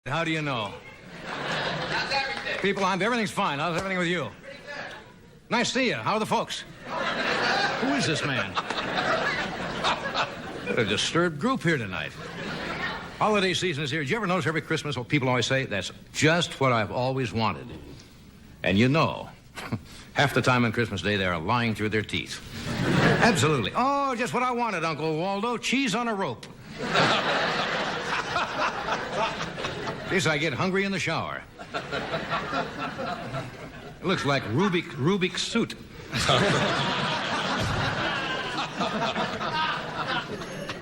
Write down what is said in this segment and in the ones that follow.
How do you know? How's everything? People, everything's fine. How's everything with you? Nice to see you. How are the folks? Who is this man? What a disturbed group here tonight. Holiday season is here. Did you ever notice every Christmas what people always say? That's just what I've always wanted. And you know, half the time on Christmas Day, they're lying through their teeth. Absolutely. Oh, just what I wanted, Uncle Waldo. Cheese on a rope. At least I get hungry in the shower. It looks like Rubik's suit.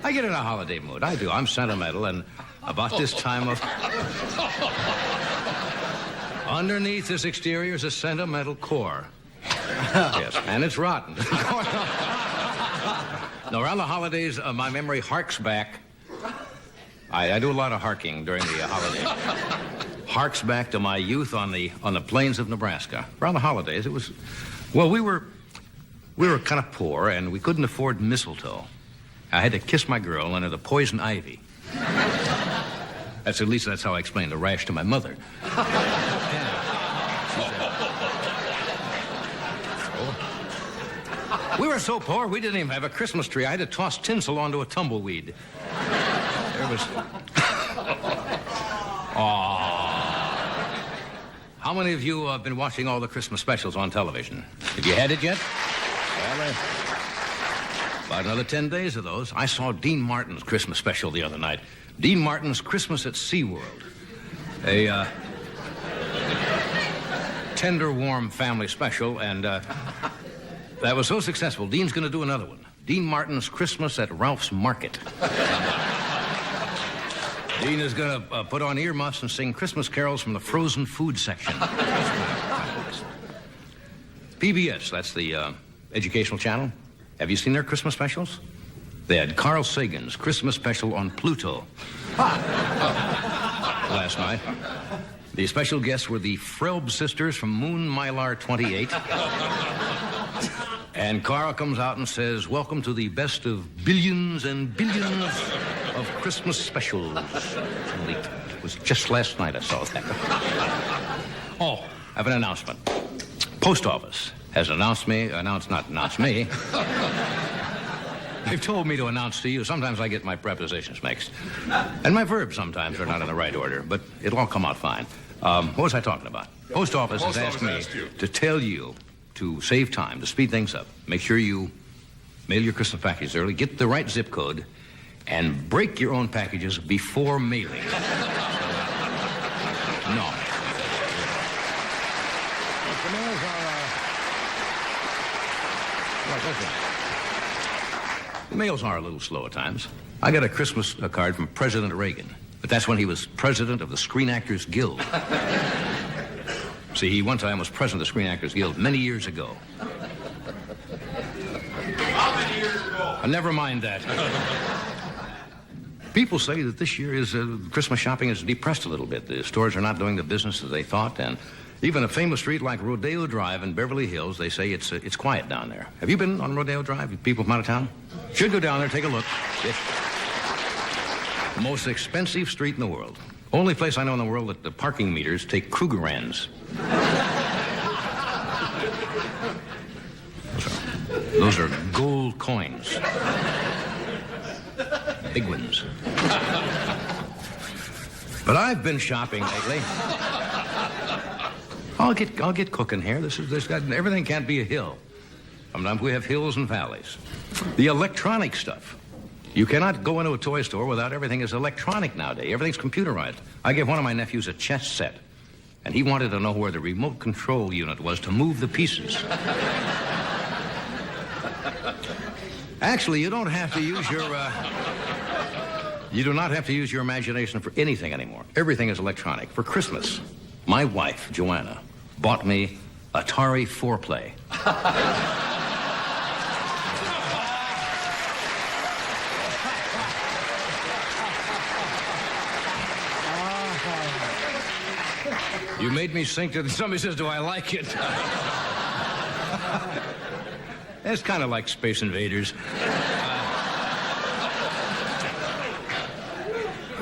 I get in a holiday mood. I do. I'm sentimental, and about this time of... Underneath this exterior is a sentimental core. Yes, and it's rotten. No, around the holidays, my memory harks back. I do a lot of harking during the holidays. Harks back to my youth on the plains of Nebraska. Around the holidays, it was... Well, we were kind of poor, and we couldn't afford mistletoe. I had to kiss my girl under the poison ivy. At least that's how I explained the rash to my mother. We were so poor, we didn't even have a Christmas tree. I had to toss tinsel onto a tumbleweed. There was... How many of you have been watching all the Christmas specials on television? Have you had it yet? Well, about another 10 days of those. I saw Dean Martin's Christmas special the other night. Dean Martin's Christmas at SeaWorld. A tender, warm family special, and that was so successful, Dean's going to do another one. Dean Martin's Christmas at Ralph's Market. Dean is going to put on earmuffs and sing Christmas carols from the frozen food section. PBS, that's the educational channel. Have you seen their Christmas specials? They had Carl Sagan's Christmas special on Pluto last night. The special guests were the Frelb sisters from Moon Mylar 28. And Carl comes out and says, "Welcome to the best of billions and billions of Christmas specials." It was just last night I saw that. Oh, I have an announcement. Post office has announced me. They've told me to announce to you. Sometimes I get my prepositions mixed. And my verbs sometimes are not in the right order, but it'll all come out fine. What was I talking about? Post office has asked me to tell you to save time, to speed things up. Make sure you mail your Christmas packages early, get the right zip code, and break your own packages before mailing. No. The mails are, the mails are a little slow at times. I got a Christmas card from President Reagan, but that's when he was president of the Screen Actors Guild. See, he one time was president of the Screen Actors Guild many years ago. How many years ago? Never mind that. People say that this year Christmas shopping is depressed a little bit. The stores are not doing the business that they thought, and even a famous street like Rodeo Drive in Beverly Hills, they say it's quiet down there. Have you been on Rodeo Drive? People from out of town? Should go down there, take a look. It's the most expensive street in the world. Only place I know in the world that the parking meters take Krugerrands. Those are gold coins. Big ones. But I've been shopping lately. I'll get cooking here. Everything can't be a hill. Sometimes we have hills and valleys. The electronic stuff. You cannot go into a toy store without everything is electronic nowadays. Everything's computerized. I gave one of my nephews a chess set, and he wanted to know where the remote control unit was to move the pieces. Actually, you don't have to use your... You do not have to use your imagination for anything anymore. Everything is electronic. For Christmas, my wife, Joanna, bought me Atari 4-Play. You made me think that somebody says, "Do I like it?" It's kind of like Space Invaders.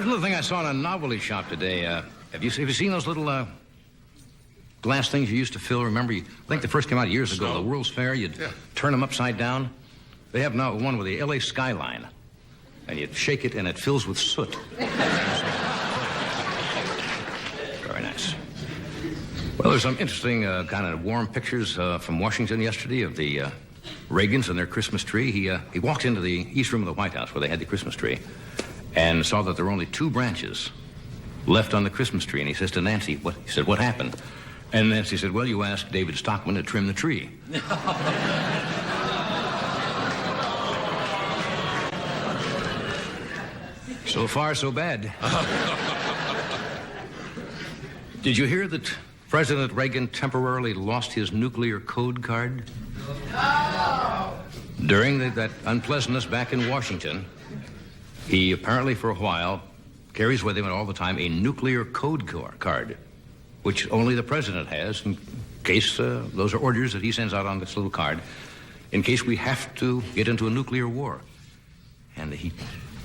There's another thing I saw in a novelty shop today. Have you seen those little glass things you used to fill? Remember, I think they first came out years ago, the World's Fair. You'd turn them upside down. They have now one with the L.A. skyline. And you shake it, and it fills with soot. Very nice. Well, there's some interesting kind of warm pictures from Washington yesterday of the Reagans and their Christmas tree. He walked into the East Room of the White House where they had the Christmas tree and saw that there were only 2 branches left on the Christmas tree. And he says to Nancy, he said, what happened? And Nancy said, well, you asked David Stockman to trim the tree. So far, so bad. Did you hear that President Reagan temporarily lost his nuclear code card? No. During that unpleasantness back in Washington, he apparently for a while carries with him all the time a nuclear code card, which only the president has in case those are orders that he sends out on this little card, in case we have to get into a nuclear war. And it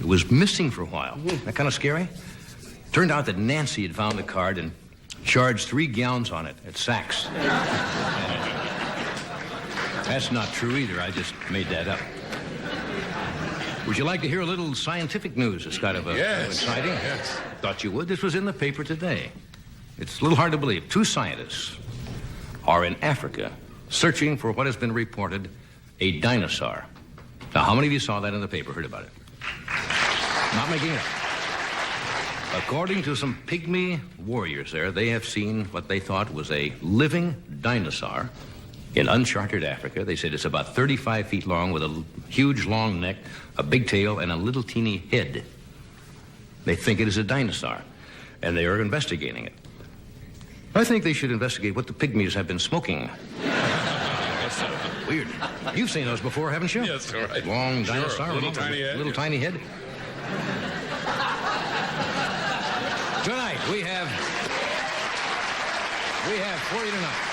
was missing for a while. That kind of scary? Turned out that Nancy had found the card and charged 3 gallons on it at Saks. That's not true either. I just made that up. Would you like to hear a little scientific news? It's kind of exciting. Yes. Thought you would. This was in the paper today. It's a little hard to believe. 2 scientists are in Africa searching for what has been reported a dinosaur. Now, how many of you saw that in the paper, heard about it? Not making it up. According to some pygmy warriors there, they have seen what they thought was a living dinosaur in uncharted Africa. They said it's about 35 feet long with a huge long neck, a big tail, and a little teeny head. They think it is a dinosaur, and they are investigating it. I think they should investigate what the pygmies have been smoking. That's weird. You've seen those before, haven't you? Yes, all right. Long dinosaur. Sure, little tiny head. Little tiny head. Tonight, we have for you tonight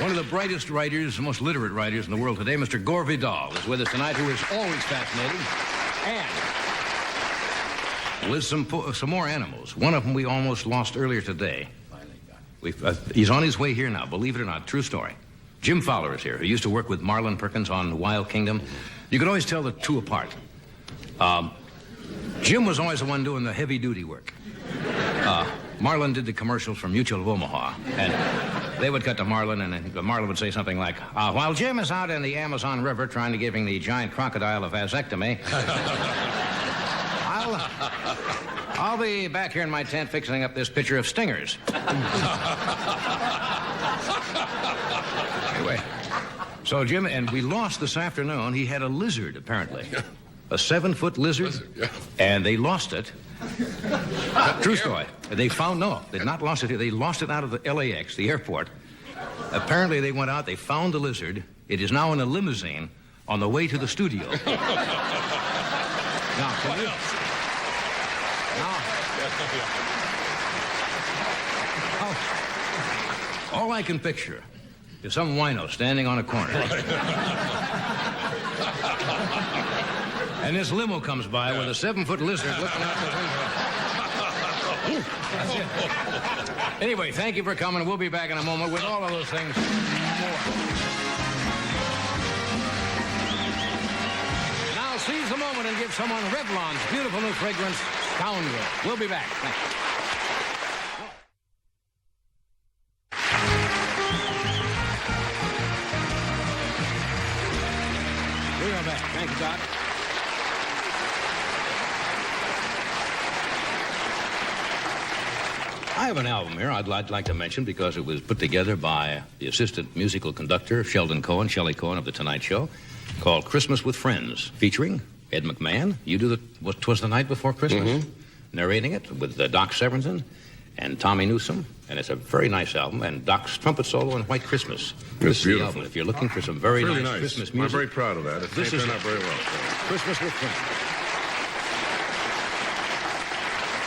one of the brightest writers, the most literate writers in the world today, Mr. Gore Vidal, is with us tonight, who is always fascinating. And with some more animals. One of them we almost lost earlier today. He's on his way here now, believe it or not, true story. Jim Fowler is here, who used to work with Marlon Perkins on Wild Kingdom. You could always tell the 2 apart. Jim was always the one doing the heavy-duty work. Marlon did the commercials for Mutual of Omaha, and they would cut to Marlon, and Marlon would say something like, while Jim is out in the Amazon River trying to giving the giant crocodile a vasectomy, I'll be back here in my tent fixing up this pitcher of stingers. Anyway, so Jim, and we lost this afternoon, he had a lizard, apparently. A 7-foot lizard, and they lost it. True story. They found, no, they did not lost it here. They lost it out of the LAX, the airport. Apparently, they went out, they found the lizard. It is now in a limousine on the way to the studio. Now, can you... All I can picture is some wino standing on a corner. And this limo comes by with a 7-foot lizard looking out the window. That's it. Anyway, thank you for coming. We'll be back in a moment with all of those things more. Now seize the moment and give someone Revlon's beautiful new fragrance, Scoundrel. We'll be back. Thank you. We are back. Thank you, Doc. I have an album here I'd like to mention because it was put together by the assistant musical conductor, Sheldon Cohen, Shelley Cohen of The Tonight Show, called Christmas with Friends, featuring Ed McMahon. You do what 'Twas the Night Before Christmas, narrating it with Doc Severinsen and Tommy Newsom. And it's a very nice album, and Doc's trumpet solo and White Christmas. It's beautiful. Album. If you're looking for some very really nice Christmas music. I'm very proud of that. It turned out very well. Christmas with Friends.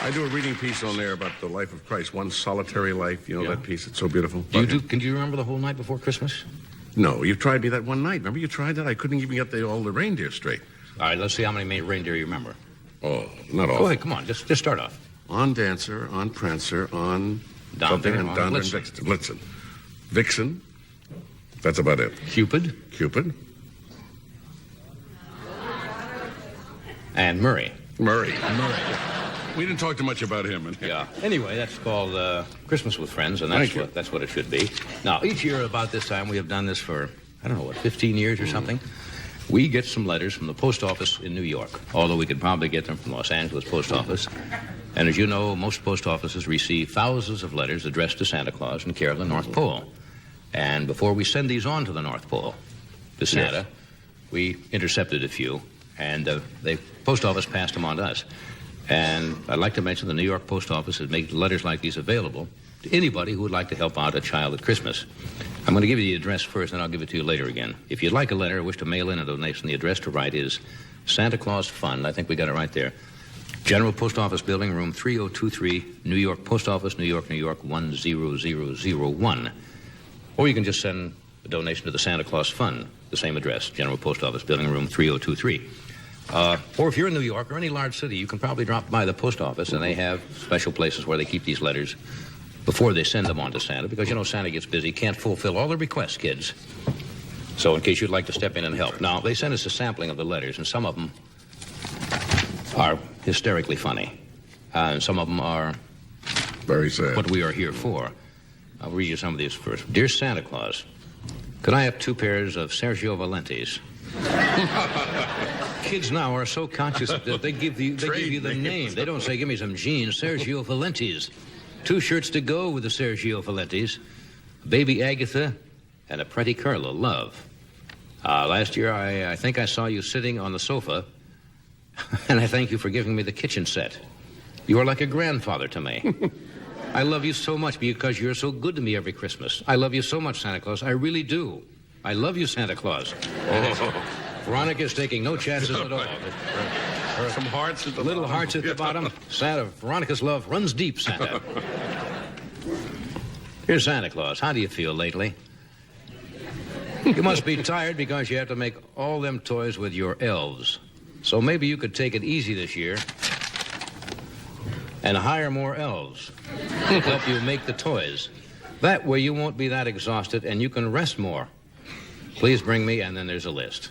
I do a reading piece on there about the life of Christ, One Solitary Life. You know that piece? It's so beautiful. Can you remember the whole night before Christmas? No, you tried me that one night. Remember you tried that? I couldn't even get all the reindeer straight. All right, let's see how many reindeer you remember. Oh, not all. Go ahead, come on, just start off. On Dancer, on Prancer, on Donder, something, and on Donder and Blitzen. Blitzen. Vixen. That's about it. Cupid Cupid. and Murray. Murray. We didn't talk too much about him. Yeah. Anyway, that's called Christmas with Friends, and that's what it should be. Now, each year about this time, we have done this for, 15 years or something. We get some letters from the post office in New York, although we could probably get them from Los Angeles post office. And as you know, most post offices receive thousands of letters addressed to Santa Claus in care of the North Pole. And before we send these on to the North Pole, to Santa, we intercepted a few, and the post office passed them on to us. And I'd like to mention the New York Post Office has made letters like these available to anybody who would like to help out a child at Christmas. I'm going to give you the address first, and I'll give it to you later again. If you'd like a letter or wish to mail in a donation, the address to write is Santa Claus Fund. I think we got it right there. General Post Office Building, room 3023, New York Post Office, New York, 10001. Or you can just send a donation to the Santa Claus Fund, the same address, General Post Office Building, room 3023. Or if you're in New York or any large city, you can probably drop by the post office, and they have special places where they keep these letters before they send them on to Santa, because, Santa gets busy, can't fulfill all the requests, kids. So in case you'd like to step in and help. Now, they sent us a sampling of the letters, and some of them are hysterically funny. And some of them are Very sad. what we are here for. I'll read you some of these first. Dear Santa Claus, could I have 2 pairs of Sergio Valenti's? Kids now are so conscious that they give you the name. They don't say, give me some jeans, Sergio Valenti's. 2 shirts to go with the Sergio Valenti's. Baby Agatha and a pretty Carla, love. Last year, I think I saw you sitting on the sofa, and I thank you for giving me the kitchen set. You are like a grandfather to me. I love you so much because you're so good to me every Christmas. I love you so much, Santa Claus. I really do. I love you, Santa Claus. Veronica's taking no chances at all. Some hearts at the Little bottom. hearts at the bottom. Santa, Veronica's love runs deep, Santa. Here's Santa Claus. How do you feel lately? You must be tired because you have to make all them toys with your elves. So maybe you could take it easy this year and hire more elves to help you make the toys. That way you won't be that exhausted and you can rest more. Please bring me, and then there's a list.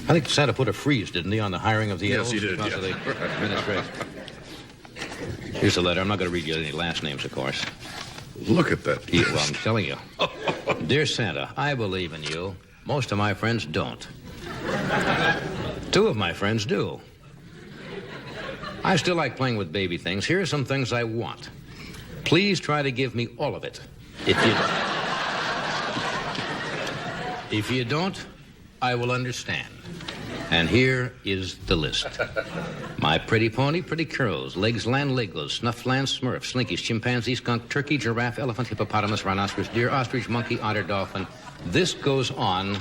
I think Santa put a freeze, didn't he, on the hiring of the elves? Yes, he did. Because of the Yes. administration. Here's a letter. I'm not going to read you any last names, of course. Look at that. Well, I'm telling you. Dear Santa, I believe in you. Most of my friends don't. 2 of my friends do. I still like playing with baby things. Here are some things I want. Please try to give me all of it. If you don't, I will understand. And here is the list. My pretty pony, pretty curls, legs, land, legos, snuff, land, smurf, slinkies, chimpanzee, skunk, turkey, giraffe, elephant, hippopotamus, rhinoceros, deer, ostrich, monkey, otter, dolphin. This goes on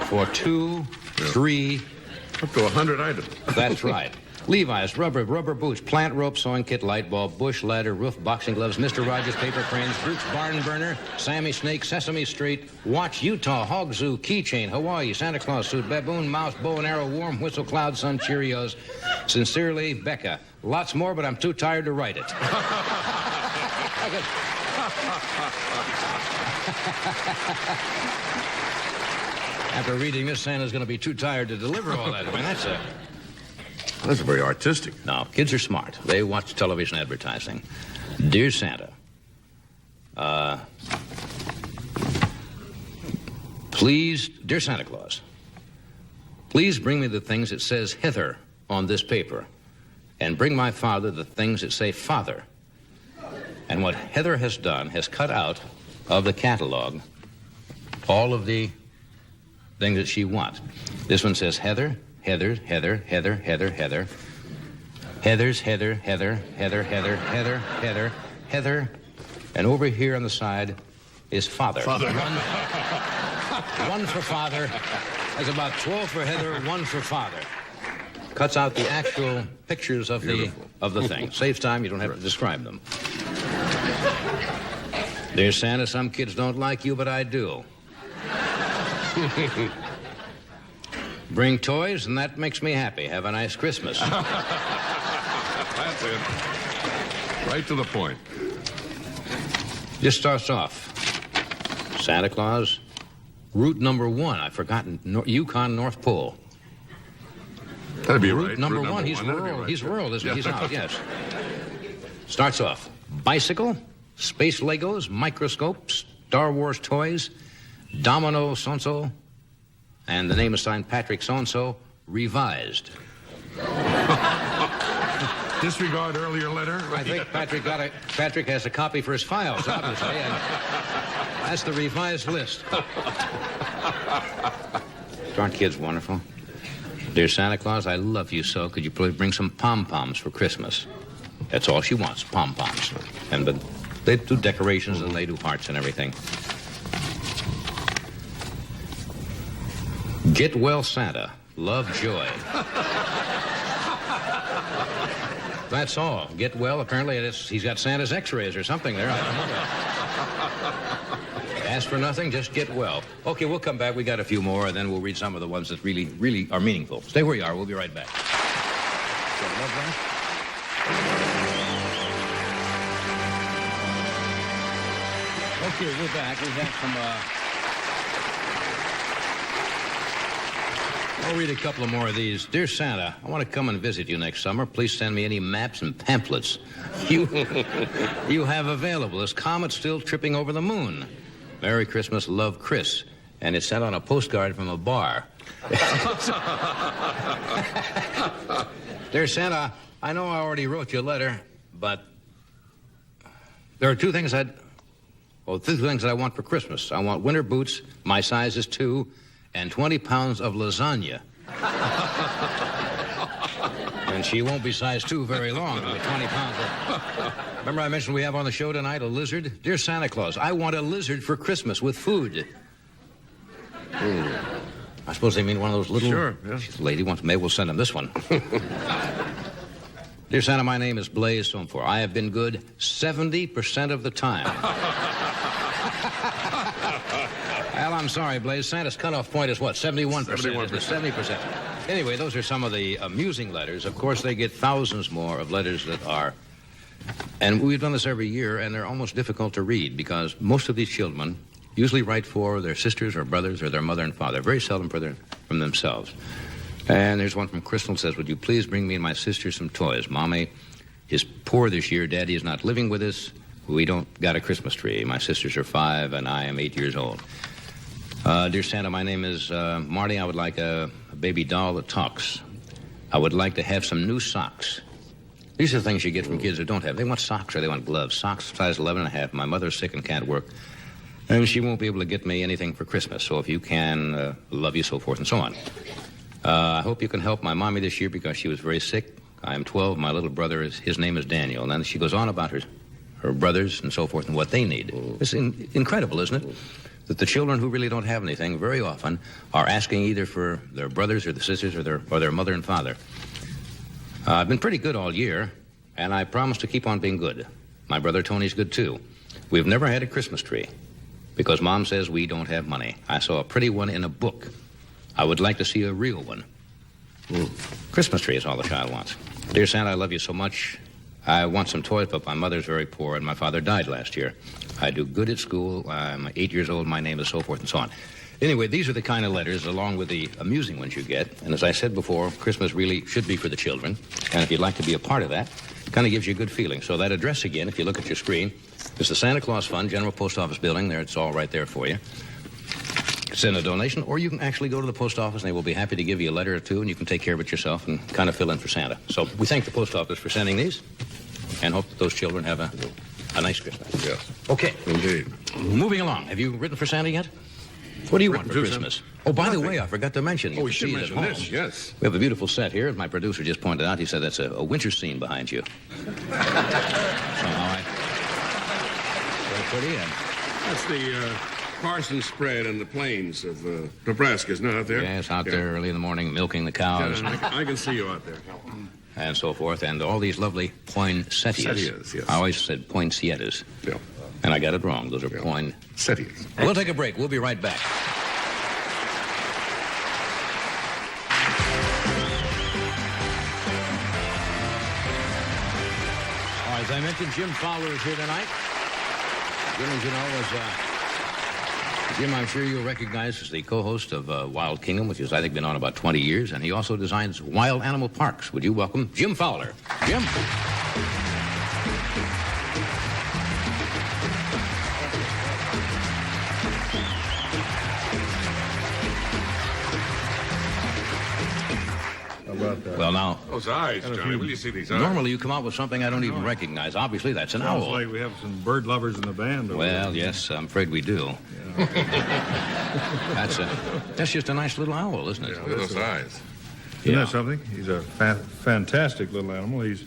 for 2, 3... Up to 100 items. That's right. Levi's, rubber boots, plant rope, sewing kit, light bulb, bush ladder, roof, boxing gloves, Mr. Rogers, paper cranes, Brooks barn burner, Sammy Snake, Sesame Street, watch, Utah, hog zoo, keychain, Hawaii, Santa Claus suit, baboon, mouse, bow and arrow, warm whistle, cloud, sun, Cheerios. Sincerely, Becca. Lots more, but I'm too tired to write it. After reading this, Santa's going to be too tired to deliver all that. I mean, That's very artistic. No, kids are smart. They watch television advertising. Dear Santa, please, dear Santa Claus, please bring me the things that says Heather on this paper, and bring my father the things that say Father. And what Heather has done has cut out of the catalog all of the things that she wants. This one says Heather, Heather, Heather, Heather, Heather, Heather. Heather's, Heather, Heather, Heather, Heather, Heather, Heather, Heather. And over here on the side is Father. Father. One for Father. There's about 12 for Heather, 1 for Father. Cuts out the actual pictures of the thing. Saves time, you don't have to describe them. Dear Santa, some kids don't like you, but I do. Bring toys, and that makes me happy. Have a nice Christmas. That's it. Right to the point. Just starts off. Santa Claus, route number 1. I've forgotten. Yukon North Pole. That'd be Route right. number 1. He's That'd be rural. right. He's rural, isn't he? He's Yeah. out, yes. Starts off. Bicycle, space Legos, microscopes, Star Wars toys, Domino so-and-so, and the name is signed Patrick so-and-so, revised. Disregard earlier letter. I think Patrick has a copy for his files, obviously, and that's the revised list. Aren't kids wonderful? Dear Santa Claus, I love you so. Could you please bring some pom-poms for Christmas? That's all she wants, pom-poms. And they do decorations and they do hearts and everything. Get well, Santa. Love, joy. That's all. Get well. Apparently, he's got Santa's x-rays or something there. I don't know. Ask for nothing, just get well. Okay, we'll come back. We got a few more, and then we'll read some of the ones that really, really are meaningful. Stay where you are. We'll be right back. Okay, we're back. We have some... I'll read a couple of more of these. Dear Santa, I want to come and visit you next summer. Please send me any maps and pamphlets you have available. Is Comet still tripping over the moon? Merry Christmas, love, Chris. And it's sent on a postcard from a bar. Dear Santa, I know I already wrote you a letter, but there are two things that I want for Christmas. I want winter boots, my size is 2, and 20 pounds of lasagna. And she won't be size 2 very long with 20 pounds of... Remember I mentioned we have on the show tonight a lizard? Dear Santa Claus, I want a lizard for Christmas with food. I suppose they mean one of those little... Sure, yeah. The lady wants... Maybe we'll send them this one. Dear Santa, my name is Blaze Somfor. I have been good 70% of the time. Well, I'm sorry, Blaze. Santa's cutoff point is what? 71%. 70%. Anyway, those are some of the amusing letters. Of course, they get thousands more of letters that are... And we've done this every year, and they're almost difficult to read because most of these children usually write for their sisters or brothers or their mother and father, very seldom from themselves. And there's one from Crystal that says, would you please bring me and my sister some toys? Mommy is poor this year. Daddy is not living with us. We don't got a Christmas tree. My sisters are 5, and I am 8 years old. Dear Santa, my name is Marty. I would like a baby doll that talks. I would like to have some new socks. These are things you get from kids who don't have. They want socks or they want gloves. Socks size 11.5. My mother's sick and can't work. And she won't be able to get me anything for Christmas. So if you can, love you, so forth and so on. I hope you can help my mommy this year because she was very sick. I am 12. My little brother, his name is Daniel. And then she goes on about her brothers and so forth and what they need. It's incredible, isn't it? That the children who really don't have anything very often are asking either for their brothers or the sisters or their mother and father. I've been pretty good all year, and I promise to keep on being good. My brother Tony's good, too. We've never had a Christmas tree because Mom says we don't have money. I saw a pretty one in a book. I would like to see a real one. Christmas tree is all the child wants. Dear Santa, I love you so much. I want some toys, but my mother's very poor, and my father died last year. I do good at school. I'm 8 years old. My name is so forth and so on. Anyway, these are the kind of letters, along with the amusing ones you get. And as I said before, Christmas really should be for the children. And if you'd like to be a part of that, it kind of gives you a good feeling. So that address again, if you look at your screen, is the Santa Claus Fund, General Post Office Building. There, it's all right there for you. Send a donation, or you can actually go to the post office, and they will be happy to give you a letter or two, and you can take care of it yourself and kind of fill in for Santa. So we thank the post office for sending these, and hope that those children have a nice Christmas. Yes. Okay. Indeed. Moving along. Have you written for Santa yet? What do you want for Christmas? Oh, by the way, I forgot to mention. Oh, we should see it at mention home. this, yes. We have a beautiful set here. As my producer just pointed out, he said that's a winter scene behind you. Very pretty. And That's the Carson spread in the plains of Nebraska, isn't it, out there? yes, out there early in the morning milking the cows. Yeah, I can see you out there. And so forth, and all these lovely poinsettias. Settias, yes. I always said poinsettias, Yeah. and I got it wrong. Those are Settias. We'll take a break. We'll be right back. As I mentioned, Jim Fowler is here tonight. Jim, as you know, Jim, I'm sure you'll recognize as the co-host of Wild Kingdom, which has, I think, been on about 20 years, and he also designs wild animal parks. Would you welcome Jim Fowler? Jim? Well, now, Those eyes, Johnny. Will you see these eyes? normally you come out with something I don't even recognize. Obviously, that's an Sounds owl. like we have some bird lovers in the band. Well, yes, I'm afraid we do. That's just a nice little owl, isn't it? Yeah, look at those eyes. Isn't that something? He's a fantastic little animal. This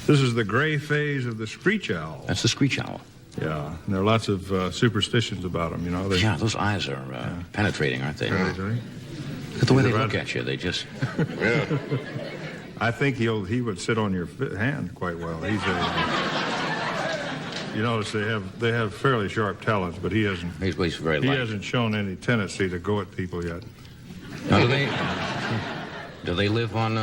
is the gray phase of the screech owl. That's the screech owl. Yeah, and there are lots of superstitions about him, you know. Yeah, those eyes are penetrating, aren't they? Penetrating. Look at the way they look at you. They just... Yeah. I think he would sit on your hand quite well. You notice they have fairly sharp talons, but he hasn't. He's very He light. hasn't shown any tendency to go at people yet. Now, do they live on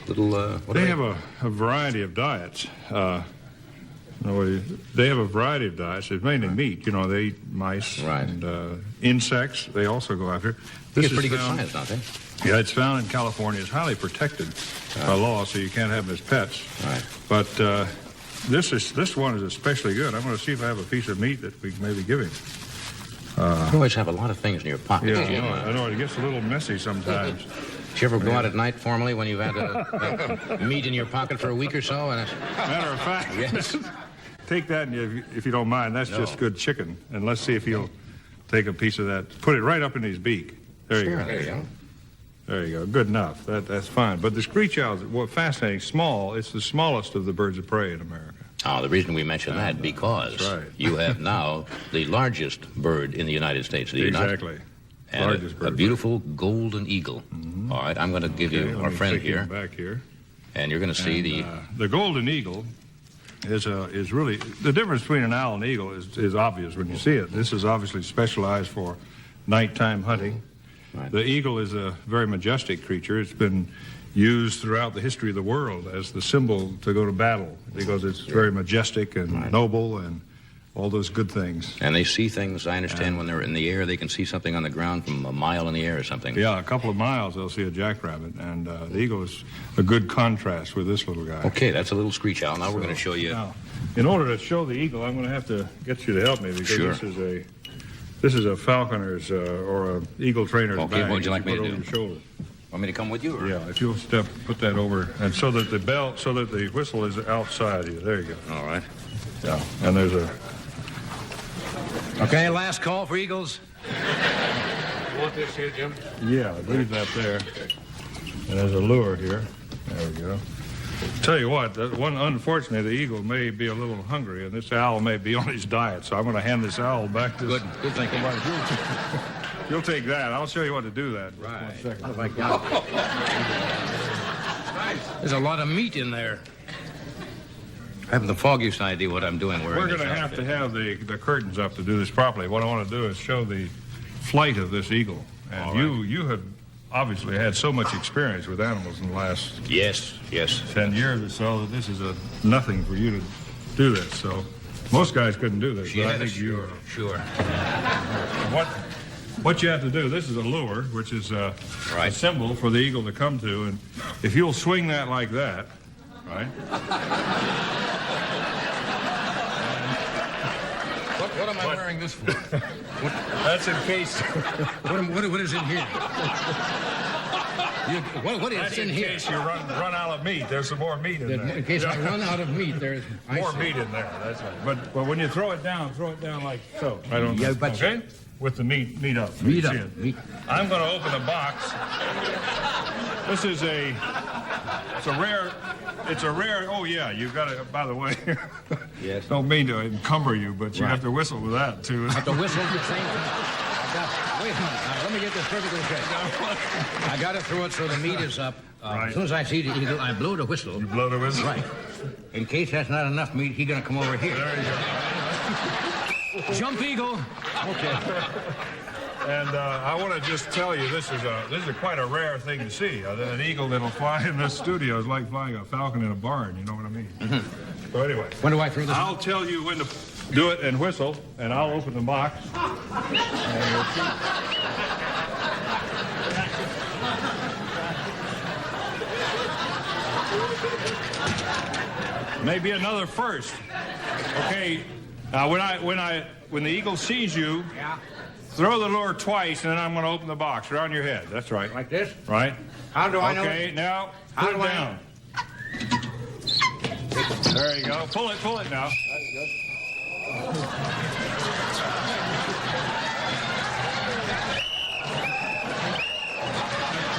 little... They have a variety of diets. They have a variety of diets. It's mainly meat. You know, they eat mice and insects. They also go after. They get pretty good size, don't they? Yeah, it's found in California. It's highly protected by law, so you can't have them as pets. Right. But this one is especially good. I'm going to see if I have a piece of meat that we can maybe give him. You always have a lot of things in your pocket, Yeah, Jim. I know it gets a little messy sometimes. Did you ever go out at night formally when you've had meat in your pocket for a week or so? And Matter of fact, yes. take that, and if you don't mind, that's just good chicken. And let's see if he'll take a piece of that. Put it right up in his beak. There you go. There you go. There you go. Good enough. That's fine. But the screech owl is fascinating. Small. It's the smallest of the birds of prey in America. Oh, the reason we mention that, because That's right. you have now the largest bird in the United States. Do you not? Exactly. And Largest bird. a beautiful golden eagle. Mm-hmm. All right, I'm going to give you our friend here, back here, and you're going to see the golden eagle is really the difference between an owl and an eagle is obvious when you see it. This is obviously specialized for nighttime hunting. Right. The eagle is a very majestic creature. It's been used throughout the history of the world as the symbol to go to battle because it's very majestic and noble and all those good things. And they see things, I understand, when they're in the air. They can see something on the ground from a mile in the air or something. Yeah, a couple of miles they'll see a jackrabbit, and the eagle is a good contrast with this little guy. Okay, that's a little screech owl. Now we're going to show you. Now, in order to show the eagle, I'm going to have to get you to help me because Sure. this is a falconer's or a eagle trainer's Okay, bag. what would you like me to Put do? over your shoulder. Want me to come with you? Or? Yeah, if you'll put that over, and so that the whistle is outside you. There you go. All right. Yeah, and there's a. Okay, last call for eagles. You want this here, Jim? Yeah, leave that there. And there's a lure here. There we go. Tell you what, unfortunately, the eagle may be a little hungry, and this owl may be on his diet, so I'm going to hand this owl back to Good thinking. You'll take that. I'll show you what to do that. Right. 1 second. Oh, my God. There's a lot of meat in there. I haven't the foggiest idea what I'm doing. We're going to have to have the curtains up to do this properly. What I want to do is show the flight of this eagle. And you have obviously had so much experience with animals in the last Yes. 10 years or so that this is nothing for you to do this. So most guys couldn't do this. But I think you. Sure. What you have to do, this is a lure, which is a symbol for the eagle to come to. And if you'll swing that like that, right? What am I wearing this for? That's in case. What is in here? What is That's in here? case you run out of meat. There's some more meat in there. In case I run out of meat, there's More meat in there. That's right. But when you throw it down like so. Right on. Yeah, but okay. With the meat up. Meat You up. see it. Meat. I'm going to open a box. This is it's a rare, oh yeah, you've got to, by the way, Yes. don't mean to encumber you, but you have to whistle with that too. Have to whistle at the same time. Wait a minute. Now, let me get this perfectly straight. I got to throw it so the meat is up. As soon as I see the eagle, I blow the whistle. You blow the whistle? Right. In case that's not enough meat, he's going to come over here. There you go. Jump eagle. Okay. And I want to just tell you, this is quite a rare thing to see. An eagle that'll fly in this studio is like flying a falcon in a barn. You know what I mean? So anyway. When do I throw this? I'll tell you when to do it and whistle, and I'll open the box. And we'll see. Maybe another first. Okay. Now, when the eagle sees you, throw the lure twice, and then I'm going to open the box around your head. That's right. Like this? Right. How do I know? Okay. Now, How put do it I down. There you go. Pull it now. That's good.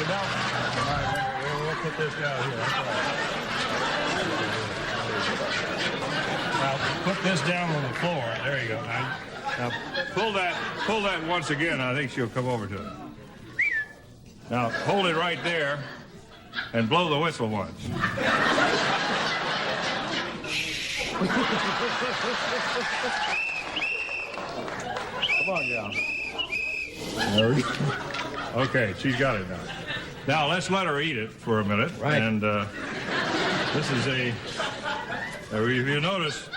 All right, we'll put this down here. That's right. Now, put this down on the floor. There you go. Now pull that once again. I think she'll come over to it. Now, hold it right there and blow the whistle once. Come on, gal. There we go. Okay, she's got it now. Now, let's let her eat it for a minute. Right. And this is if you notice,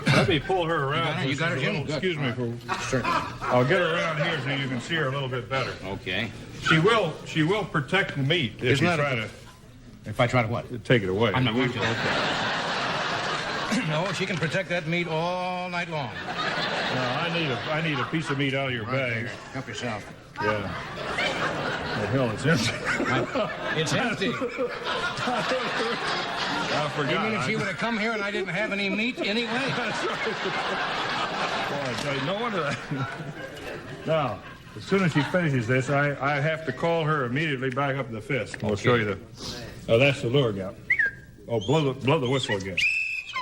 let me pull her around. You got her, Jim? Excuse me. I'll get her around here so you can see her a little bit better. Okay. She will protect the meat if you try to If I try to what? take it away. I'm not going to. No, she can protect that meat all night long. No, I need a piece of meat out of your bag. Help yourself. Yeah. The hell, it's empty. It's empty. I forgot. You mean if she would have come here and I didn't have any meat anyway? That's right. Boy, I tell you, no wonder that. Now, as soon as she finishes this, I have to call her immediately back up the fist. I'll show you the. Oh, that's the lure, gal. Oh, blow the whistle again.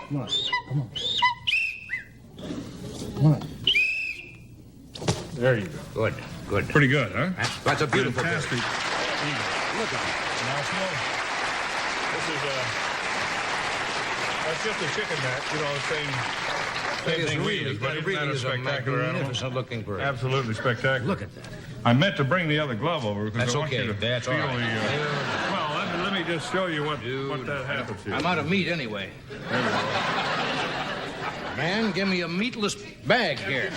Come on. There you go. Good. Pretty good, huh? That's a beautiful Fantastic. bird. Look at it. Now, this is that's just a chicken match, you know, same thing we use, but It isn't really that a is a spectacular animal? magnificent looking bird. Absolutely spectacular. Look at that. I meant to bring the other glove over because That's I want okay. you to That's feel all right. well, let me just show you what that happens here. I'm out of meat anyway. Man, give me a meatless bag here.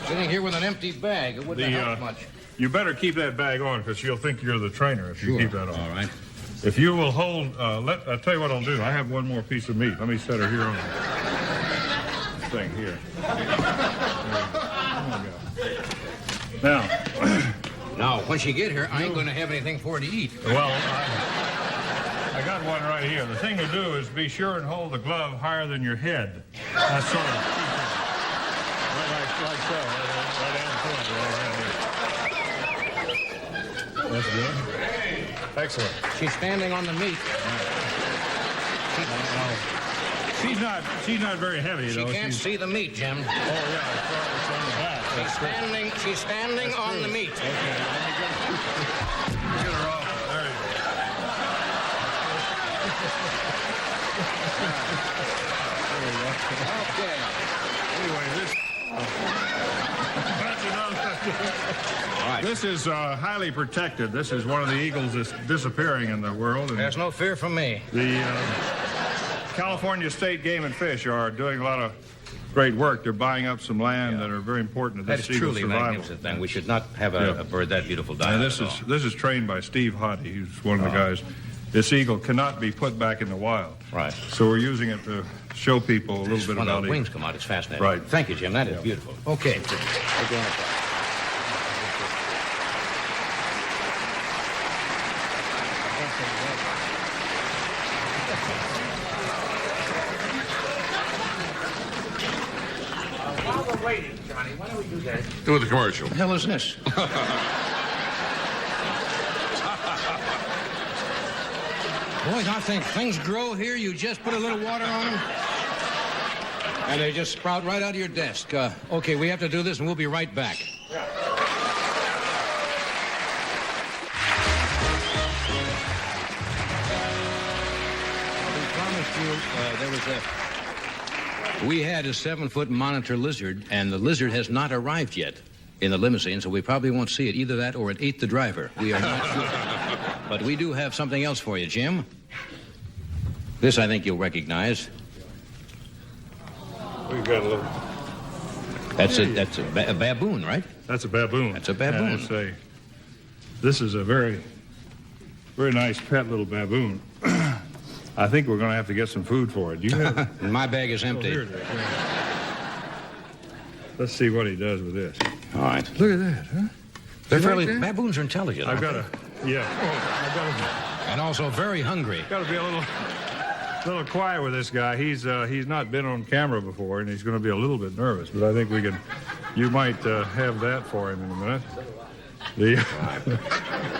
Sitting here with an empty bag. It wouldn't help much. You better keep that bag on because she'll think you're the trainer if you keep that on. All right. If you will hold, I'll tell you what I'll do. I have one more piece of meat. Let me set her here on the thing here. Now, when she get here, I ain't going to have anything for her to eat. Well, I got one right here. The thing to do is be sure and hold the glove higher than your head. That's sort of like so. Right That's good. Excellent. She's standing on the meat. She's not very heavy, She though. can't see the meat, Jim. Oh yeah, it's on the back. She's standing on the meat. Okay, let me get her off. There you go. Okay. Anyway, that's enough. Right. This is highly protected. This is one of the eagles that's disappearing in the world. And There's no fear from me. the California State Game and Fish are doing a lot of great work. They're buying up some land that are very important to That this is eagle's truly a survival. magnificent thing. We should not have a bird that beautiful die. And this is trained by Steve Hoddy. He's one of the guys. This eagle cannot be put back in the wild. Right. So we're using it to show people a little bit When about the it. wings come out, it's fascinating. Right. Thank you, Jim. That is beautiful. Okay. While we're waiting, Johnny, why don't we do that? Do the commercial. What the hell is this? Boys, I think things grow here. You just put a little water on them, and they just sprout right out of your desk. Okay, we have to do this, and we'll be right back. We promised you we had a 7-foot monitor lizard, and the lizard has not arrived yet in the limousine, so we probably won't see it. Either that or it ate the driver. We are not sure. But we do have something else for you, Jim. This I think you'll recognize. We got a little. That's a baboon, right? That's a baboon. That's a baboon. And this is a very, very nice pet little baboon. I think we're going to have to get some food for it. Do you have? My bag is empty. Here it is. Let's see what he does with this. All right. Look at that, huh? They're baboons are intelligent. I've got aren't to, yeah. I've got they? And also very hungry. to be a little quiet with this guy. He's not been on camera before, and he's going to be a little bit nervous. But I think you might have that for him in a minute.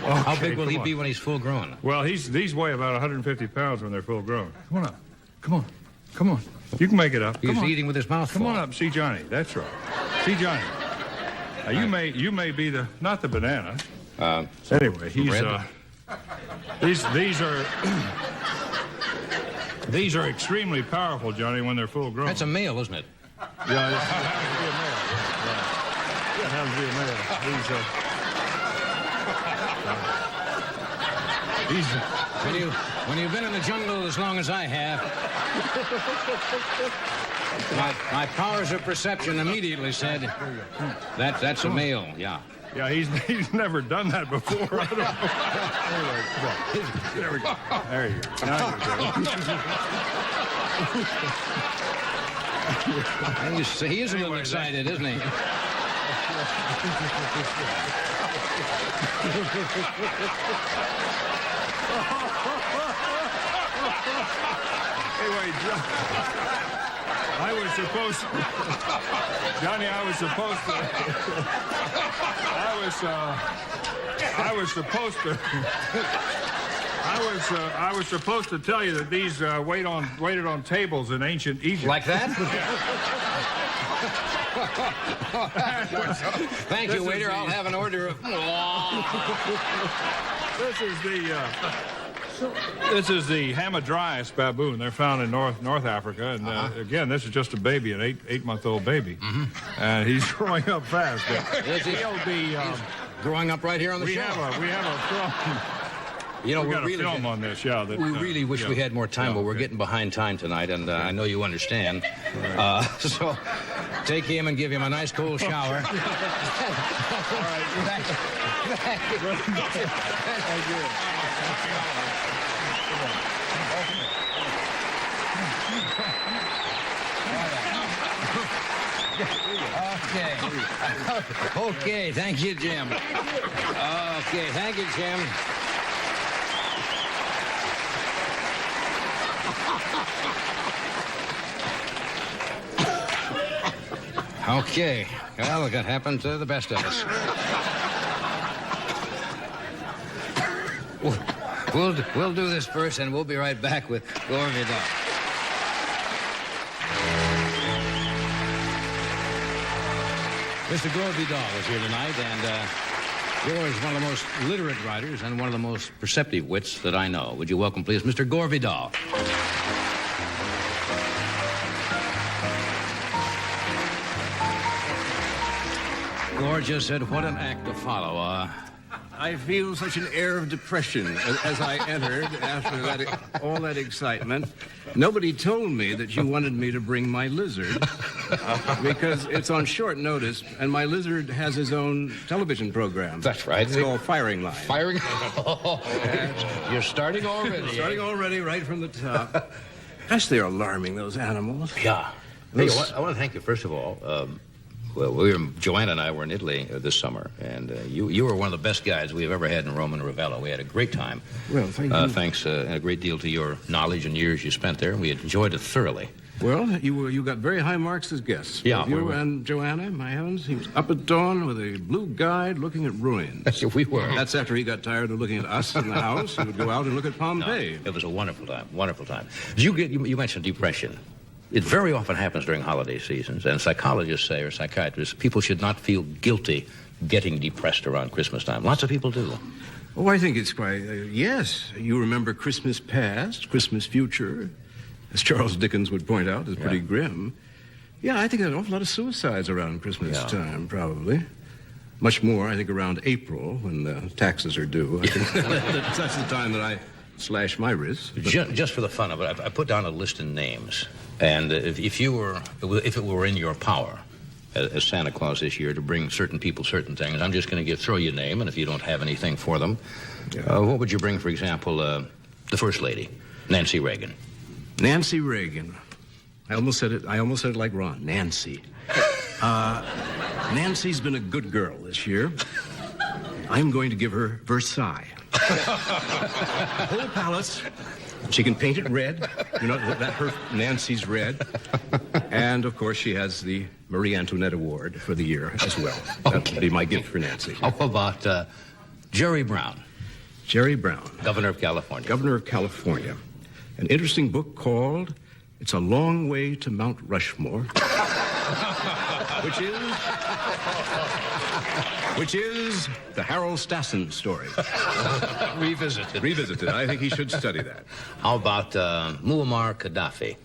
How big will he be when he's full grown? Well, these weigh about 150 pounds when they're full grown. Come on up. Come on. You can make it up. He's eating with his mouth full. Come on up, see Johnny. That's right. See Johnny. Now, you may be not the banana. Anyway, these are extremely powerful, Johnny, when they're full grown. That's a male, isn't it? Yeah, it happens to be a male. When you've been in the jungle as long as I have, my powers of perception immediately said that's a male. Yeah. Yeah, he's never done that before. I don't know. Anyway, come on. There we go. There you go. Now you go. He is a little excited, isn't he? Anyway, I was supposed to tell you that these waited on tables in ancient Egypt. Like that? Thank you, waiter. I'll have an order of... This is the Hamadryas baboon. They're found in North Africa, and again, this is just a baby, an eight-month-old baby, and he's growing up fast. He'll be growing up right here on the show. We have a film. You know, we got a film on this. Yeah, we really wish we had more time, but we're getting behind time tonight, and I know you understand. Right. So take him and give him a nice cold shower. All right. Thank you. Okay, thank you, Jim. Okay, thank you, Jim. Okay, well, that happened to the best of us. We'll do this first, and we'll be right back with Gore Vidal. Mr. Gore Vidal is here tonight, and Gore is one of the most literate writers and one of the most perceptive wits that I know. Would you welcome, please, Mr. Gore Vidal? Gore just said, what an act to follow. I feel such an air of depression as I entered after all that excitement. Nobody told me that you wanted me to bring my lizard because it's on short notice, and my lizard has his own television program. That's right. It's called Firing Line. Firing? Oh, you're starting already. Starting already right from the top. Gosh, they're alarming, those animals. Yeah. Hey, I want to thank you, first of all. Well, Joanna and I were in Italy this summer, and you were one of the best guides we've ever had in Rome and Ravello. We had a great time. Well, thank you. Thanks a great deal to your knowledge and years you spent there. We enjoyed it thoroughly. Well, you got very high marks as guests. Yeah. You and Joanna, my heavens, he was up at dawn with a blue guide looking at ruins. We were. That's after he got tired of looking at us in the house. He would go out and look at Pompeii. No, it was a wonderful time, wonderful time. You mentioned depression. It very often happens during holiday seasons, and psychologists say, or psychiatrists, people should not feel guilty getting depressed around Christmas time. Lots of people do. Oh, I think it's quite... yes, you remember Christmas past, Christmas future, as Charles Dickens would point out, is pretty grim. Yeah, I think there's an awful lot of suicides around Christmas time, probably. Much more, I think, around April, when the taxes are due. I think that's the time that I slash my wrists. Just for the fun of it, I put down a list of names. And if it were in your power as Santa Claus this year to bring certain people certain things, I'm just going to throw you a name, and if you don't have anything for them, what would you bring, for example, the First Lady, Nancy Reagan? Nancy Reagan. I almost said it like Ron. Nancy. Nancy's been a good girl this year. I'm going to give her Versailles. Whole palace. She can paint it red. You know, Nancy's red. And, of course, she has the Marie Antoinette Award for the year as well. That would be my gift for Nancy. How about Jerry Brown? Jerry Brown. Governor of California. Governor of California. An interesting book called It's a Long Way to Mount Rushmore. Which is the Harold Stassen story. Revisited. I think he should study that. How about Muammar Gaddafi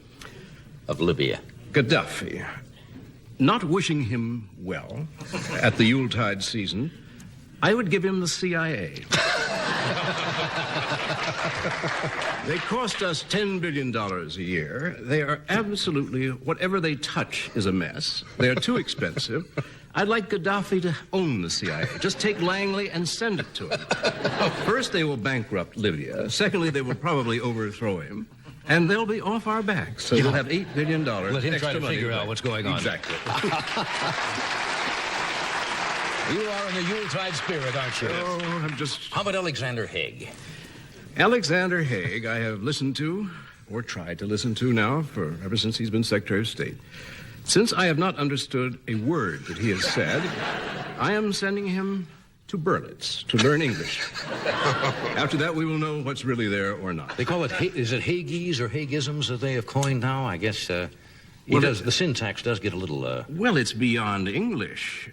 of Libya? Gaddafi. Not wishing him well at the Yuletide season, I would give him the CIA. They cost us $10 billion a year. They are absolutely, whatever they touch is a mess. They are too expensive. I'd like Gaddafi to own the CIA. Just take Langley and send it to him. First, they will bankrupt Libya. Secondly, they will probably overthrow him. And they'll be off our backs. So we'll have $8 billion. Let him try to figure out what's going on. Exactly. You are in the Yuletide spirit, aren't you? Oh, I'm just... How about Alexander Haig? Alexander Haig, I have listened to, or tried to listen to now, ever since he's been Secretary of State. Since I have not understood a word that he has said, I am sending him to Berlitz to learn English. After that, we will know what's really there or not. They call it, is it Haigese or Haigisms that they have coined now? I guess the syntax does get a little... Well, it's beyond English.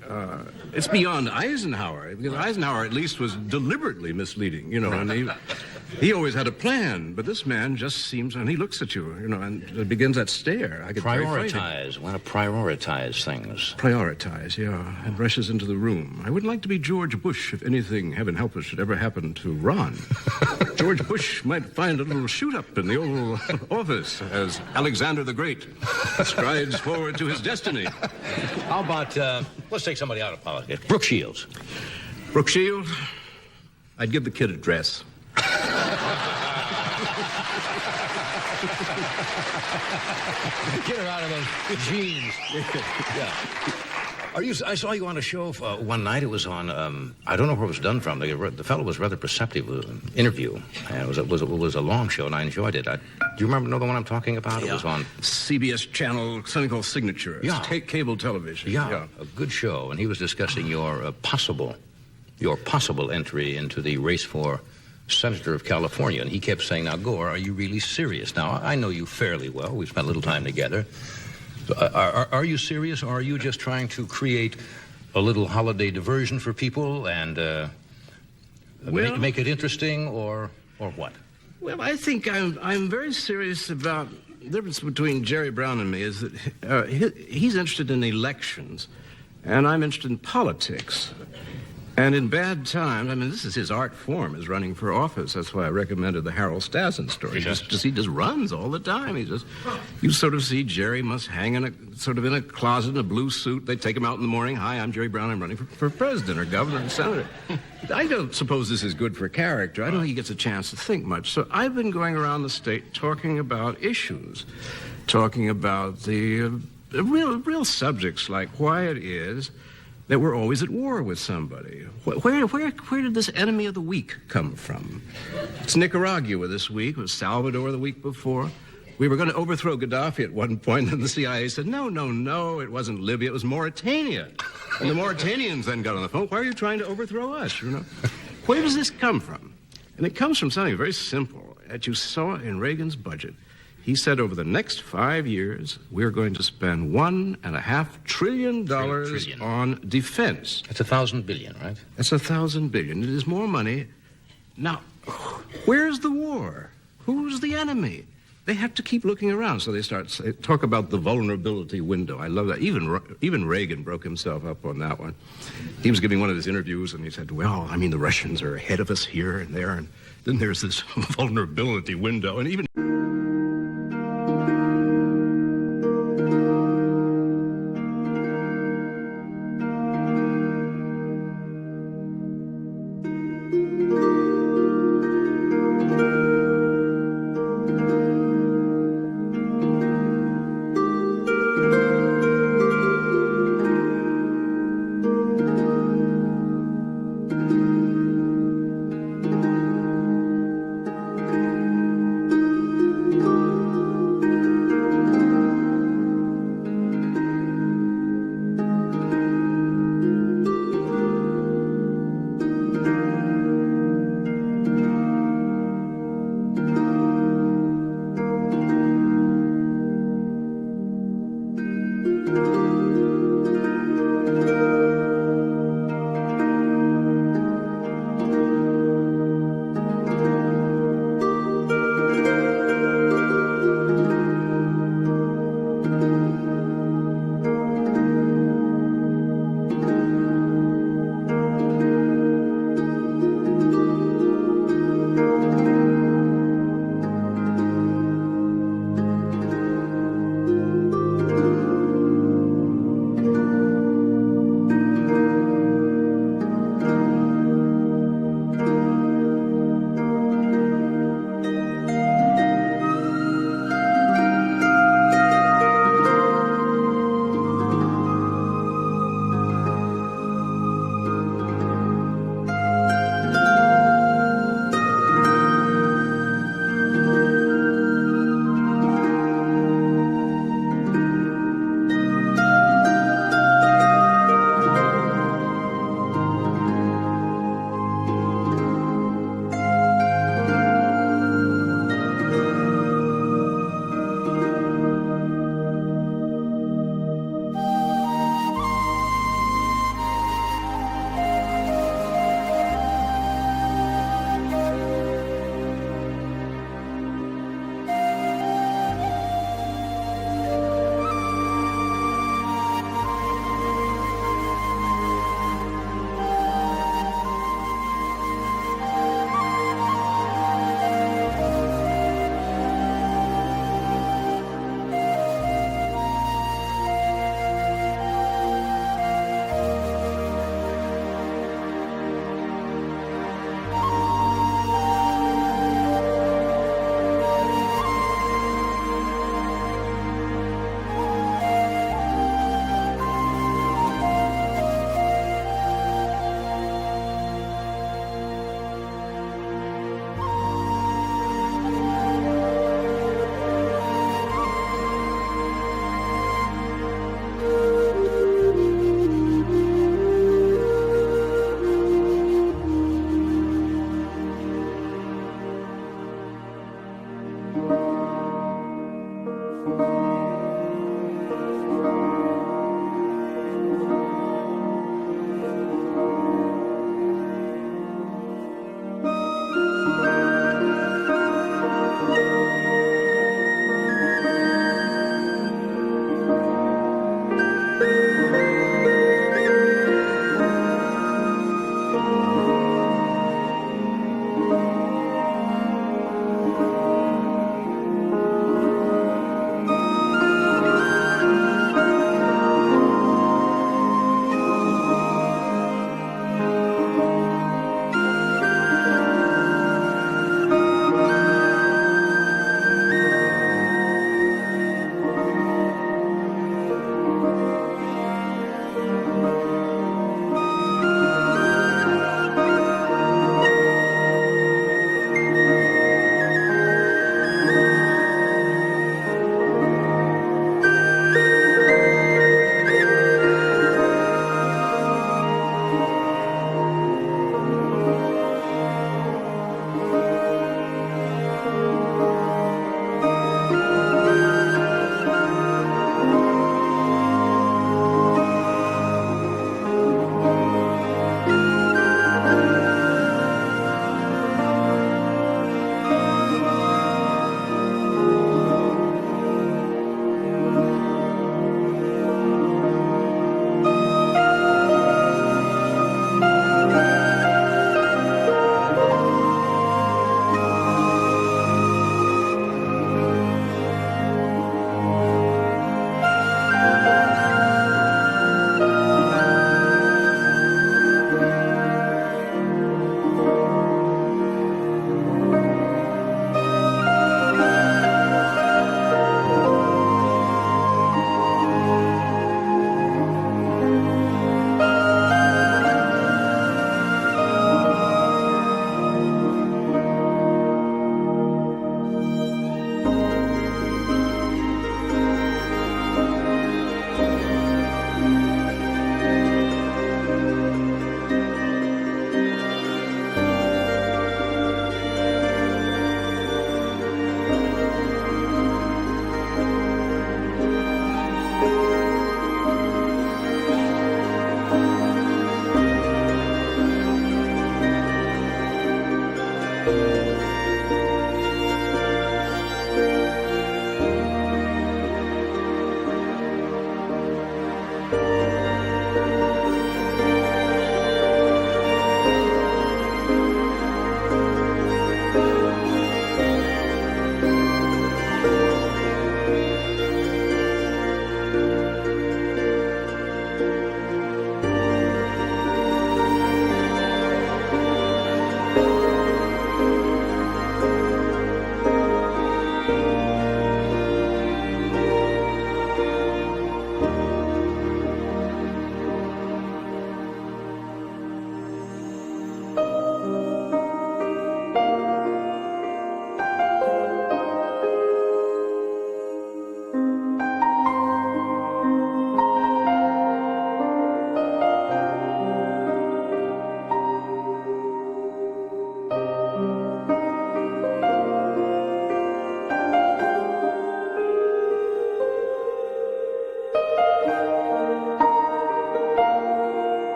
It's beyond Eisenhower, because Eisenhower at least was deliberately misleading, you know, and he always had a plan, but this man just seems, and he looks at you, you know, and it begins that stare. I get prioritize. Want to prioritize things. Prioritize, yeah, and rushes into the room. I wouldn't like to be George Bush if anything, heaven help us, should ever happen to Ron. George Bush might find a little shoot-up in the Oval Office as Alexander the Great strides forward to his destiny. How about, let's take somebody out of politics. Brooke Shields. Brooke Shields? I'd give the kid a dress. Get her out of those jeans. Yeah. I saw you on a show one night. It was on, I don't know where it was done from. The fellow was rather perceptive interview. And it was a long show, and I enjoyed it. Do you know the one I'm talking about? Yeah. It was on CBS channel, something called Signature. Yeah. It's cable television. Yeah, a good show. And he was discussing your possible entry into the race for Senator of California. And he kept saying, now, Gore, are you really serious? Now, I know you fairly well. We've spent a little time together. So, are you serious, or are you just trying to create a little holiday diversion for people and make it interesting, or what? Well, I think I'm very serious about the difference between Jerry Brown and me is that he's interested in elections, and I'm interested in politics. And in bad times, I mean, this is his art form, is running for office. That's why I recommended the Harold Stassen story. He just runs all the time. You sort of see Jerry must hang in a closet in a blue suit. They take him out in the morning. Hi, I'm Jerry Brown. I'm running for president or governor or senator. I don't suppose this is good for character. I don't think he gets a chance to think much. So I've been going around the state talking about issues, talking about the real subjects like why it is that we're always at war with somebody. Where did this enemy of the week come from? It's Nicaragua this week. It was Salvador the week before. We were going to overthrow Gaddafi at one point, and the CIA said, no, it wasn't Libya, it was Mauritania. And the Mauritanians then got on the phone, why are you trying to overthrow us, you know? Where does this come from? And it comes from something very simple that you saw in Reagan's budget. He said over the next 5 years, we're going to spend $1.5 trillion on defense. That's 1,000 billion, right? That's 1,000 billion. It is more money. Now, where's the war? Who's the enemy? They have to keep looking around. So they talk about the vulnerability window. I love that. Even Reagan broke himself up on that one. He was giving one of his interviews, and he said, well, I mean, the Russians are ahead of us here and there, and then there's this vulnerability window. And even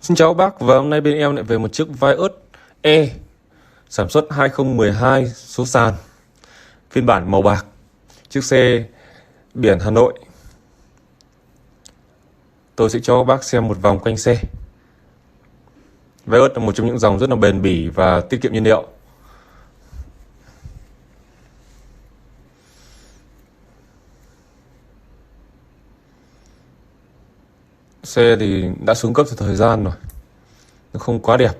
Xin chào các bác, và hôm nay bên em lại về một chiếc Vios E sản xuất 2012 số sàn, phiên bản màu bạc, chiếc xe biển Hà Nội. Tôi sẽ cho các bác xem một vòng quanh xe. Vios là một trong những dòng rất là bền bỉ và tiết kiệm nhiên liệu. Xe thì đã xuống cấp từ thời gian rồi, nó không quá đẹp.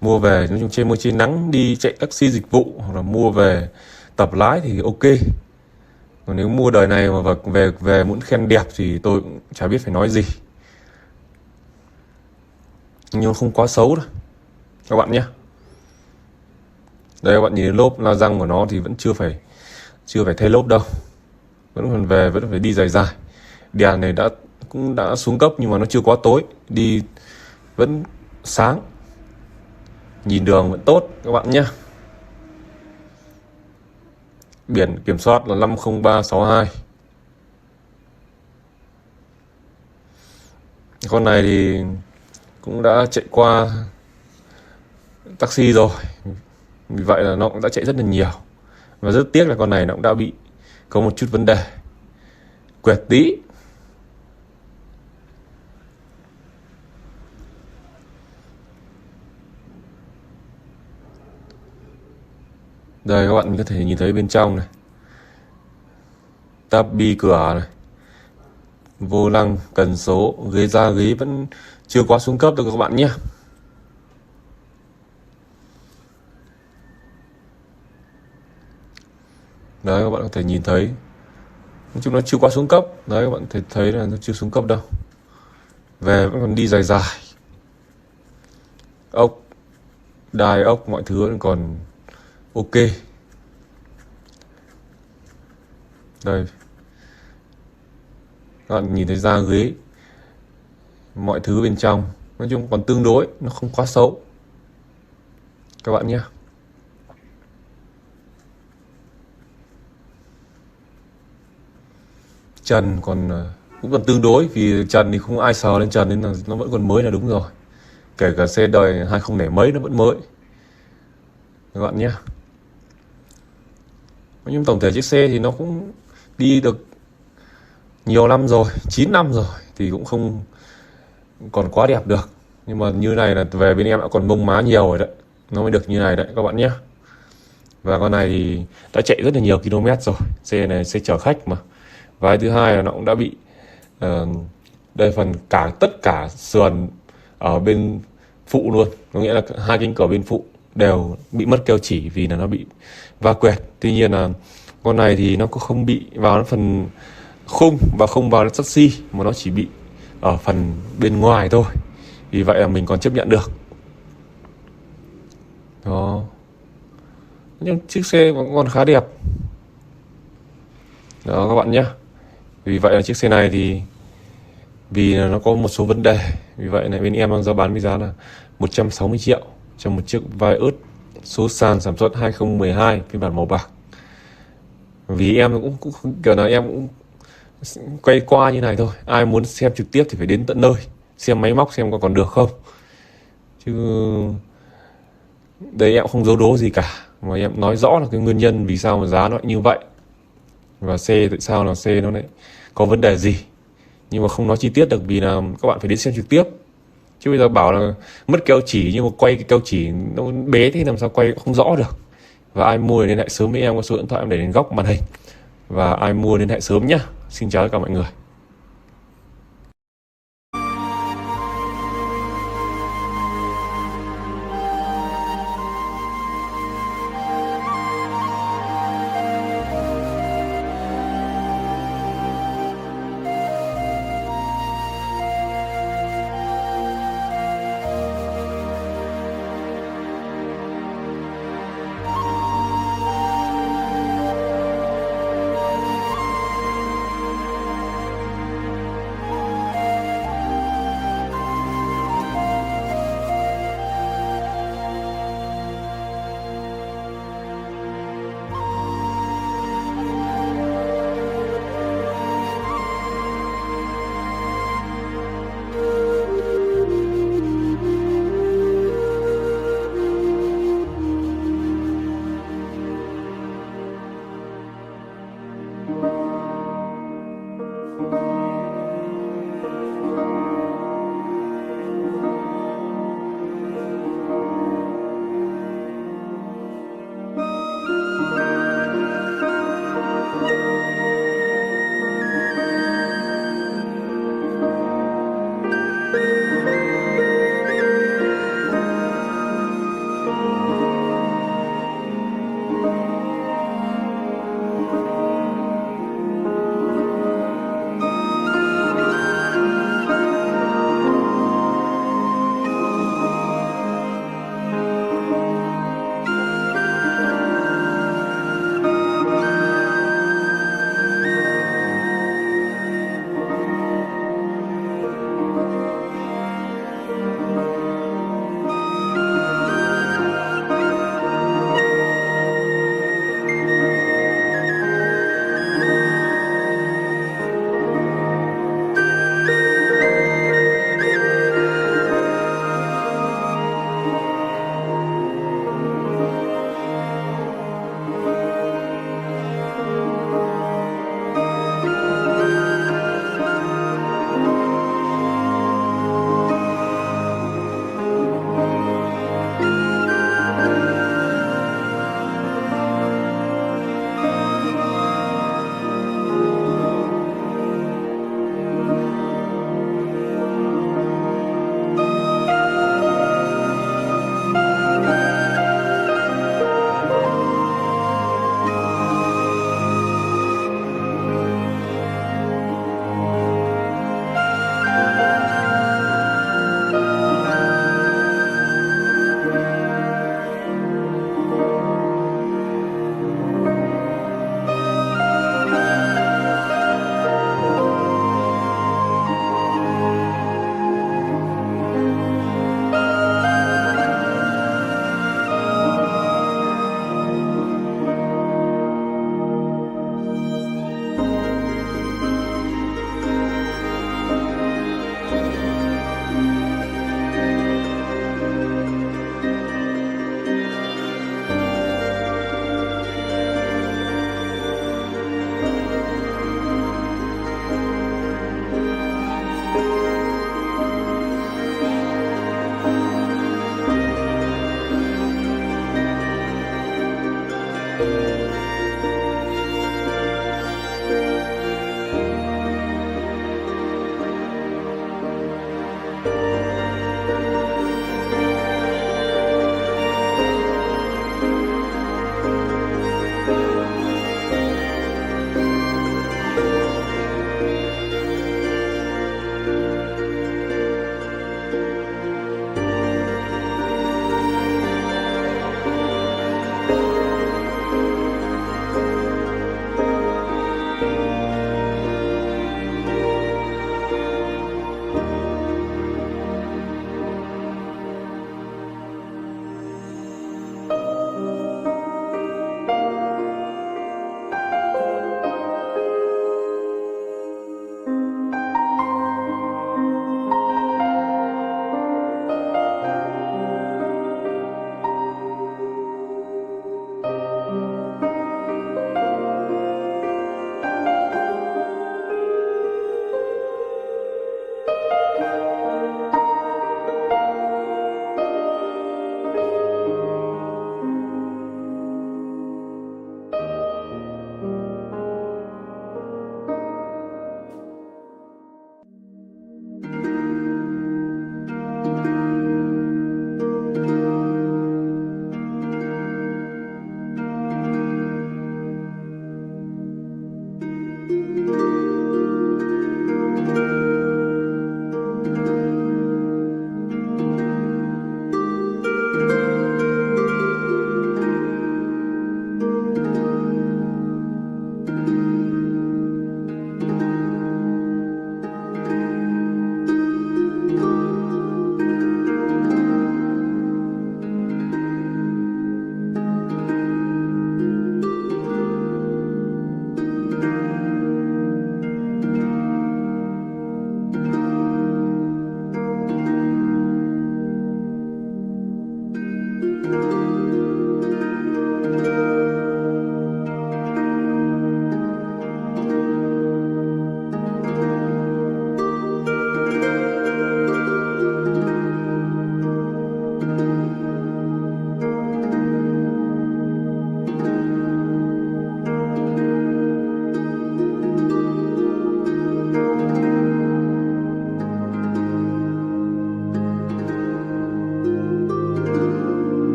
Mua về nói chung trên môi trên nắng đi chạy taxi dịch vụ hoặc là mua về tập lái thì ok. Còn nếu mua đời này mà về muốn khen đẹp thì tôi cũng chả biết phải nói gì. Nhưng nó không quá xấu đâu các bạn nhé. Đây các bạn nhìn lốp la răng của nó thì vẫn chưa phải thay lốp đâu, vẫn phải đi dài dài. Đèn này cũng đã xuống cấp nhưng mà nó chưa quá tối, đi vẫn sáng, nhìn đường vẫn tốt các bạn nhé. Biển kiểm soát là 50362. Con này thì cũng đã chạy qua taxi rồi, vì vậy là nó cũng đã chạy rất là nhiều. Và rất tiếc là con này nó cũng đã bị có một chút vấn đề quẹt tí. Đây các bạn có thể nhìn thấy bên trong này, tab bi cửa này, vô lăng, cần số, ghế da ghế vẫn chưa quá xuống cấp đâu các bạn nhé. Đấy các bạn có thể nhìn thấy, nói chung nó chưa quá xuống cấp. Đấy các bạn có thể thấy là nó chưa xuống cấp đâu, về vẫn còn đi dài dài. Ốc, đai ốc mọi thứ vẫn còn ok. Đây các bạn nhìn thấy da ghế, mọi thứ bên trong nói chung còn tương đối, nó không quá xấu các bạn nhé. Trần cũng còn tương đối, vì trần thì không ai sờ lên trần nên là nó vẫn còn mới là đúng rồi. Kể cả xe đời 20 mấy nó vẫn mới các bạn nhé. Nhưng tổng thể chiếc xe thì nó cũng đi được nhiều năm rồi, 9 năm rồi thì cũng không còn quá đẹp được. Nhưng mà như này là về bên em đã còn mông má nhiều rồi đấy, nó mới được như này đấy các bạn nhé. Và con này thì đã chạy rất là nhiều km rồi, xe này xe chở khách mà. Và thứ hai là nó cũng đã bị đây phần tất cả sườn ở bên phụ luôn, có nghĩa là hai cánh cửa bên phụ đều bị mất keo chỉ vì là nó bị va quẹt. Tuy nhiên là con này thì nó cũng không bị vào phần khung và không vào chassis, mà nó chỉ bị ở phần bên ngoài thôi, vì vậy là mình còn chấp nhận được đó. Nhưng chiếc xe còn khá đẹp đó các bạn nhé. Vì vậy là chiếc xe này thì vì nó có một số vấn đề, vì vậy là bên em đang giao bán với giá là 160 triệu cho một chiếc Vios số sàn sản xuất 2012 phiên bản màu bạc. Vì em cũng kiểu là em cũng quay qua như này thôi, ai muốn xem trực tiếp thì phải đến tận nơi xem máy móc xem còn được không, chứ đây em không giấu đố gì cả, mà em nói rõ là cái nguyên nhân vì sao mà giá nó lại như vậy và xe tại sao là xe nó lại có vấn đề gì. Nhưng mà không nói chi tiết được vì là các bạn phải đến xem trực tiếp, chứ bây giờ bảo là mất keo chỉ nhưng mà quay cái keo chỉ nó bé thế làm sao quay không rõ được. Và ai mua thì liên hệ sớm với em, có số điện thoại em để đến góc màn hình, và ai mua liên hệ sớm nhá. Xin chào tất cả mọi người.